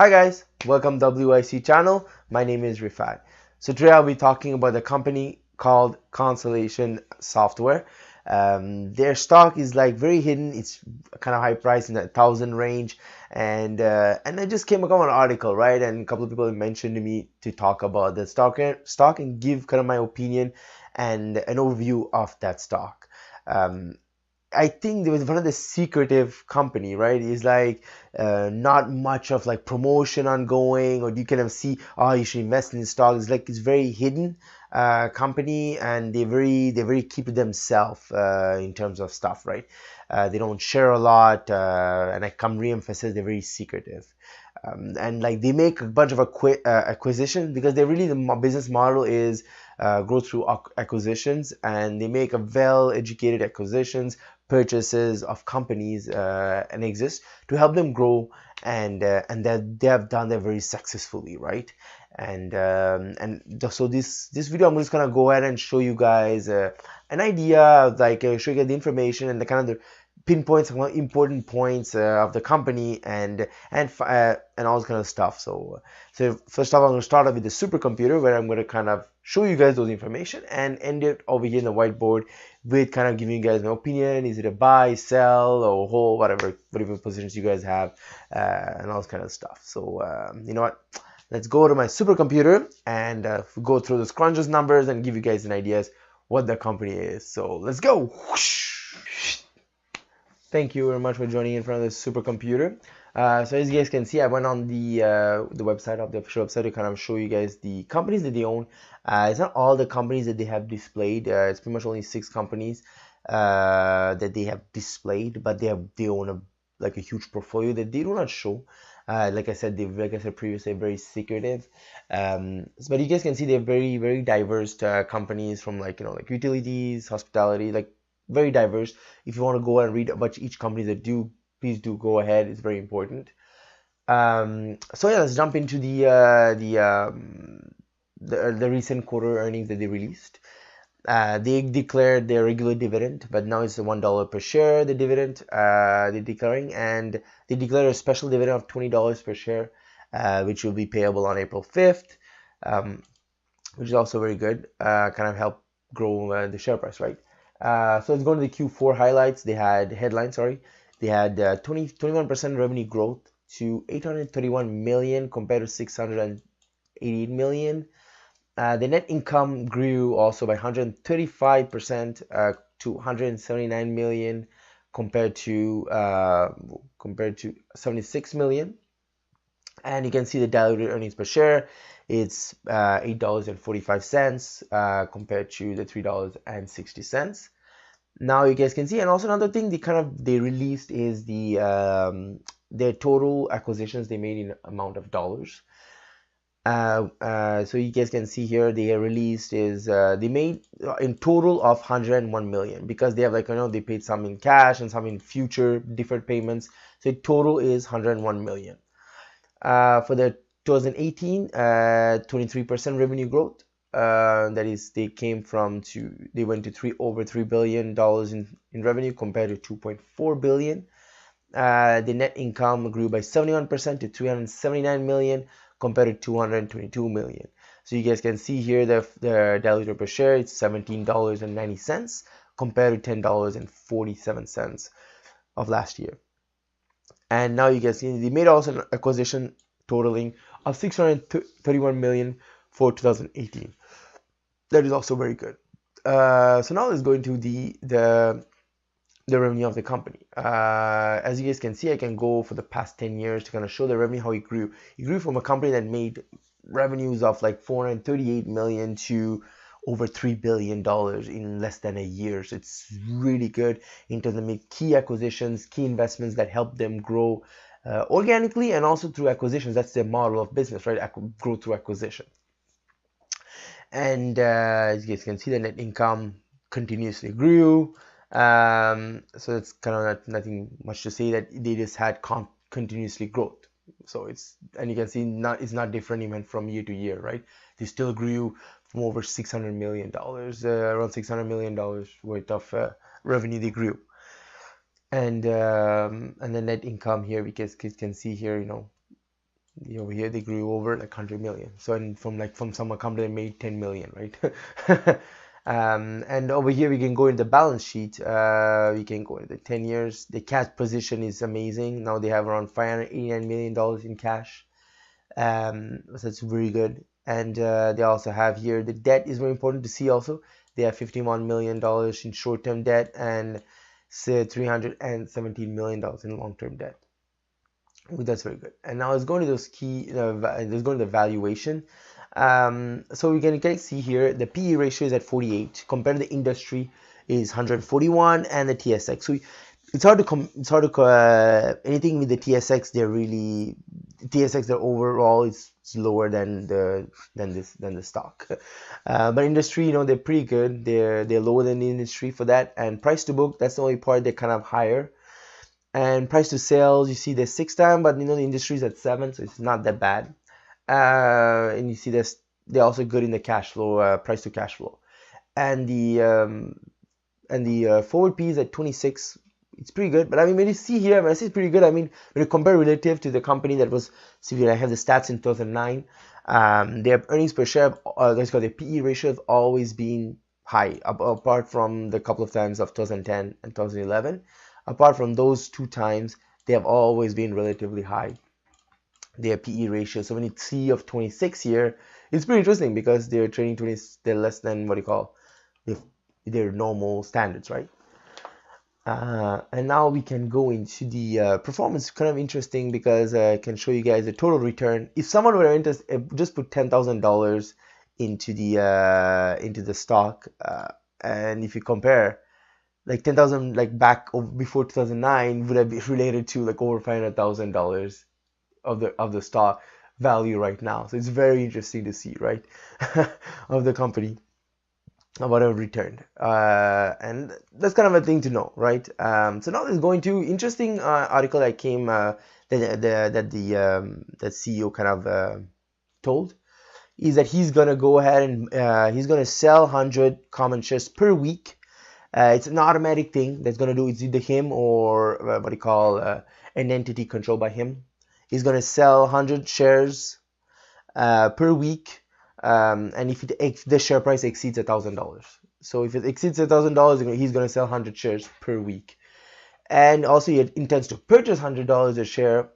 Hi guys, welcome to WIC channel. My name is Rifat. So today I'll be talking about the company called Constellation Software. Their stock is like very hidden. It's kind of high price in the 1,000 range, and I just came across an article, right? And a couple of people mentioned to me to talk about the stock and give kind of my opinion and an overview of that stock. I think there was one of the secretive company, right? It's like not much of like promotion ongoing, or you kind of see, oh, you should invest in stock. It's like it's very hidden company, and they very keep it themselves in terms of stuff, right? They don't share a lot, and I come re-emphasize they're very secretive. And like they make a bunch of acquisitions because they really the business model is growth through acquisitions, and they make a well-educated acquisitions, purchases of companies and exist to help them grow, and that they have done that very successfully, right? So this video I'm just gonna go ahead and show you guys an idea of like show you guys the information and the kind of the pinpoints, important points of the company, and all this kind of stuff. So first off, I'm going to start off with the supercomputer, where I'm going to kind of show you guys those information and end it over here in the whiteboard with kind of giving you guys my opinion. Is it a buy, sell, or hold, whatever positions you guys have, and all this kind of stuff. So you know what? Let's go to my supercomputer and go through the crunches numbers and give you guys an idea what the company is. So let's go. Whoosh. Thank you very much for joining in front of the supercomputer. So as you guys can see, I went on the website of the official website to kind of show you guys the companies that they own. It's not all the companies that they have displayed. It's pretty much only 6 companies that they have displayed, but they own like a huge portfolio that they do not show. Like I said previously, very secretive. But you guys can see they're very diverse companies, from like like utilities, hospitality, like very diverse. If you want to go and read about each company that do, please do go ahead. It's very important. So yeah, let's jump into the recent quarter earnings that they released. They declared their regular dividend, but now it's $1 per share, the dividend they're declaring, and they declared a special dividend of $20 per share, which will be payable on April 5th, which is also very good. Kind of help grow the share price, right? So let's go to the Q4 highlights. They had 21% revenue growth to 831 million compared to 688 million. The net income grew also by 135% to 179 million compared to 76 million. And you can see the diluted earnings per share. It's $8.45 compared to the $3.60. Now you guys can see, and also another thing they released is their total acquisitions they made in amount of dollars. So you guys can see here they released is they made in total of 101 million, because they have they paid some in cash and some in future deferred payments. So total is 101 million. For the 2018, 23% revenue growth. That is, they went to over $3 billion in revenue compared to 2.4 billion. The net income grew by 71% to 379 million compared to 222 million. So you guys can see here the diluted per share, it's $17.90 compared to $10.47 of last year. And now you guys see they made also an acquisition totaling of 631 million for 2018. That is also very good. So now let's go into the revenue of the company. As you guys can see, I can go for the past 10 years to kind of show the revenue, how it grew. It grew from a company that made revenues of like 438 million to over $3 billion in less than a year. So it's really good in terms of make key acquisitions, key investments that help them grow organically and also through acquisitions. That's their model of business, right? Grow through acquisition. And as you guys can see, the net income continuously grew. So it's kind of nothing much to say, that they just had continuously growth. So and you can see it's not different even from year to year, right? They still grew from over $600 million, around $600 million worth of revenue they grew. And the net income here, because you can see here, over here they grew over like 100 million. So from some company that made 10 million, right? And over here we can go in the balance sheet. We can go in the 10 years. The cash position is amazing. Now they have around $589 million in cash. So it's very good. And they also have here the debt is very important to see also. They have $51 million in short-term debt and $317 million in long-term debt. That's very good. And now let's go into those key, let's go into the valuation. So we can see here the PE ratio is at 48 compared to the industry is 141 and the TSX. So it's hard to anything with the TSX. Their overall is lower than the stock. But industry, they're pretty good. They're lower than the industry for that. And price to book, that's the only part they're kind of higher. And price to sales, you see there's 6 times, but the industry is at 7, so it's not that bad. And you see they're also good in the cash flow, price to cash flow. And the forward P is at 26. It's pretty good. But I mean, when you see here, when I say it's pretty good, I mean when you compare relative to the company that was, see, I have the stats in 2009. Their earnings per share, their PE ratio have always been high, apart from the couple of times of 2010 and 2011. Apart from those 2 times, they have always been relatively high, their PE ratio. So when you see of 26 here, it's pretty interesting because they're trading they're less than what you call their normal standards, right? And now we can go into the performance. Kind of interesting because I can show you guys the total return. If someone were interested, just put $10,000 into the stock, and if you compare, like 10,000 like back before 2009 would have been related to like over $500,000 of the stock value right now. So it's very interesting to see, right, of the company, what have returned, and that's kind of a thing to know, right? So now there's going to interesting article that came that the CEO kind of told is that he's gonna go ahead and he's gonna sell 100 common shares per week. It's an automatic thing that's going to do. It's either him or what do you call an entity controlled by him. He's going to sell 100 shares per week, and if the share price exceeds $1,000. So if it exceeds $1,000, he's going to sell 100 shares per week. And also he intends to purchase $100 a share,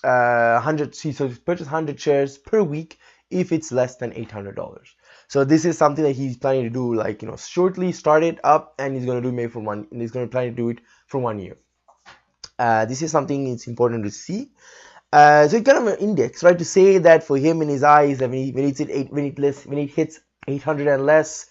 so purchase 100 shares per week if it's less than $800. So this is something that he's planning to do, like, shortly start it up, and he's going to do maybe he's going to plan to do it for 1 year. This is something it's important to see. So it's kind of an index, right? To say that for him in his eyes, that when it hits 800 and less,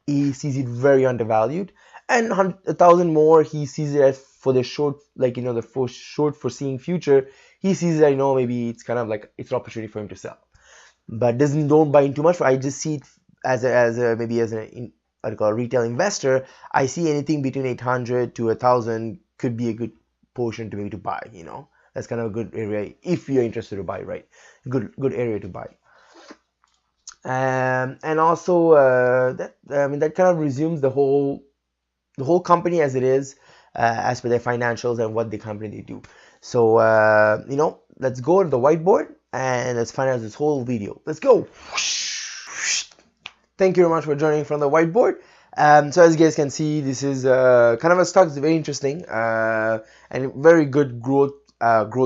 he sees it very undervalued, and 1,000 more, he sees it as for the short, the short foreseeing future. He sees that maybe it's kind of like it's an opportunity for him to sell, but don't buy in too much. I just see it as a retail investor. I see anything between 800 to 1,000 could be a good portion to maybe to buy. That's kind of a good area if you're interested to buy, right? Good area to buy. And also that kind of resumes the whole company as it is, as per their financials and what the company they do. So let's go to the whiteboard and let's find out this whole video. Let's go. Thank you very much for joining from the whiteboard. So as you guys can see, this is kind of a stock. It's very interesting and very good growth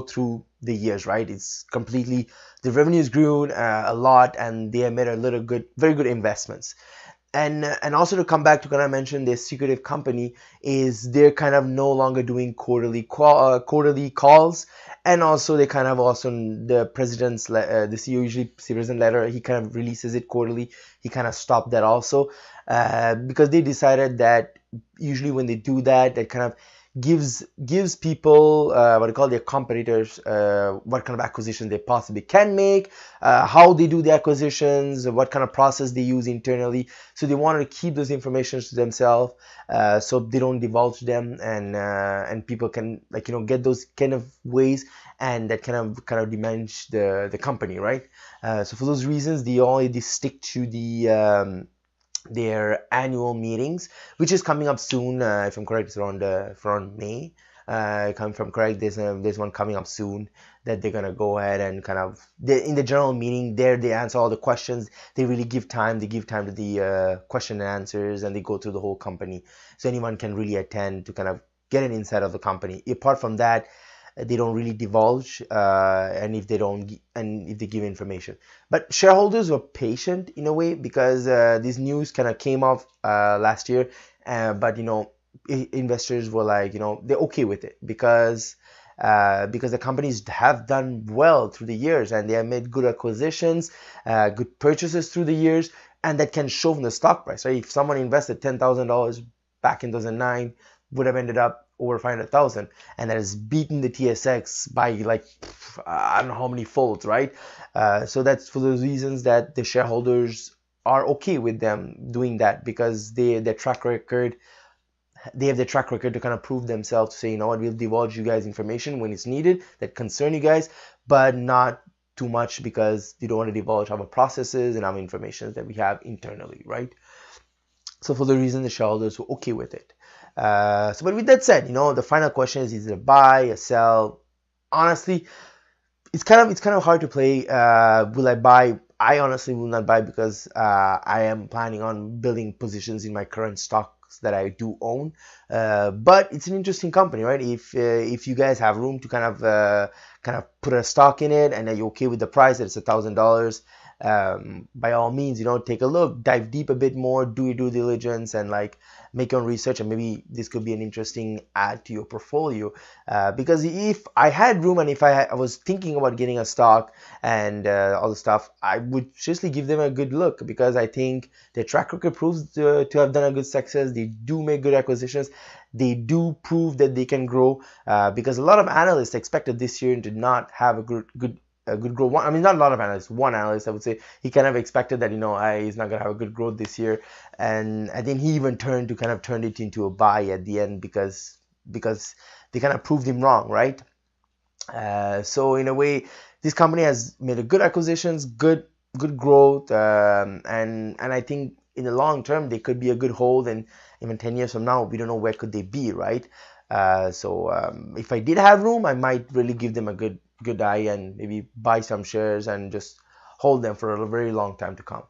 through the years, right? It's completely, the revenues grew a lot, and they have made very good investments. And also to come back to kind of mention the secretive company is they're kind of no longer doing quarterly calls, and also they kind of also the president's the CEO usually president letter, he kind of releases it quarterly. He kind of stopped that also because they decided that usually when they do that, that kind of gives people what I call their competitors what kind of acquisitions they possibly can make, how they do the acquisitions, what kind of process they use internally. So they wanted to keep those information to themselves, so they don't divulge them, and people can get those kind of ways, and that kind of diminish the company, right? So for those reasons, they stick to their annual meetings, which is coming up soon. If I'm correct, it's around May. If I'm correct, there's one coming up soon. that they're gonna go ahead and kind of, in the general meeting there, they answer all the questions. They really give time. They give time to the question and answers, and they go through the whole company, so anyone can really attend to kind of get an insight of the company. Apart from that, they don't really divulge, and if they give information. But shareholders were patient in a way, because this news kind of came off last year, but investors were like, they're okay with it, because the companies have done well through the years, and they have made good acquisitions, good purchases through the years, and that can show in the stock price, right? If someone invested $10,000 back in 2009, would have ended up over 500,000, and that has beaten the TSX by like, I don't know how many folds, right? So that's for those reasons that the shareholders are okay with them doing that, because they have the track record to kind of prove themselves, to say, what, we'll divulge you guys information when it's needed that concern you guys, but not too much, because they don't want to divulge our processes and our information that we have internally, right? So for the reason, the shareholders were okay with it. But with that said, the final question is it a buy, a sell? Honestly, it's kind of hard to play. Will I buy? I honestly will not buy, because I am planning on building positions in my current stocks that I do own. But it's an interesting company, right? If you guys have room to kind of put a stock in it, and you're okay with the price, that it's $1,000. By all means, take a look, dive deep a bit more, do your due diligence, and like make your own research, and maybe this could be an interesting add to your portfolio. Because if I had room, and if I was thinking about getting a stock and all the stuff, I would seriously give them a good look, because I think their track record proves to have done a good success. They do make good acquisitions. They do prove that they can grow, because a lot of analysts expected this year to not have a good growth. I mean, not a lot of analysts. One analyst, I would say, he kind of expected that, he's not gonna have a good growth this year, and I think he even turned it into a buy at the end, because they kind of proved him wrong, right? So in a way, this company has made a good acquisitions, good growth, and I think in the long term they could be a good hold, and even 10 years from now, we don't know where could they be, right? So if I did have room, I might really give them a good eye, and maybe buy some shares and just hold them for a very long time to come.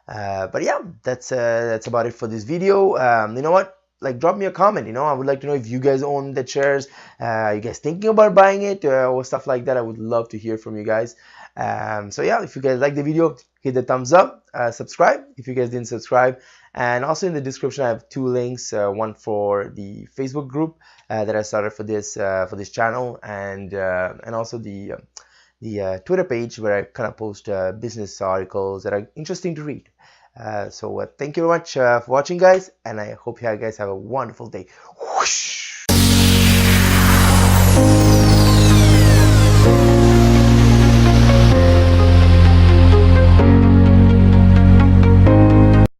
But yeah, that's about it for this video. You know what? Like, drop me a comment. I would like to know if you guys own the shares. Are you guys thinking about buying it, or stuff like that? I would love to hear from you guys. So yeah, if you guys like the video, hit the thumbs up, subscribe if you guys didn't subscribe, and also in the description I have 2 links, one for the Facebook group that I started for this channel, and also the Twitter page, where I kind of post business articles that are interesting to read. So thank you very much for watching, guys, and I hope you guys have a wonderful day.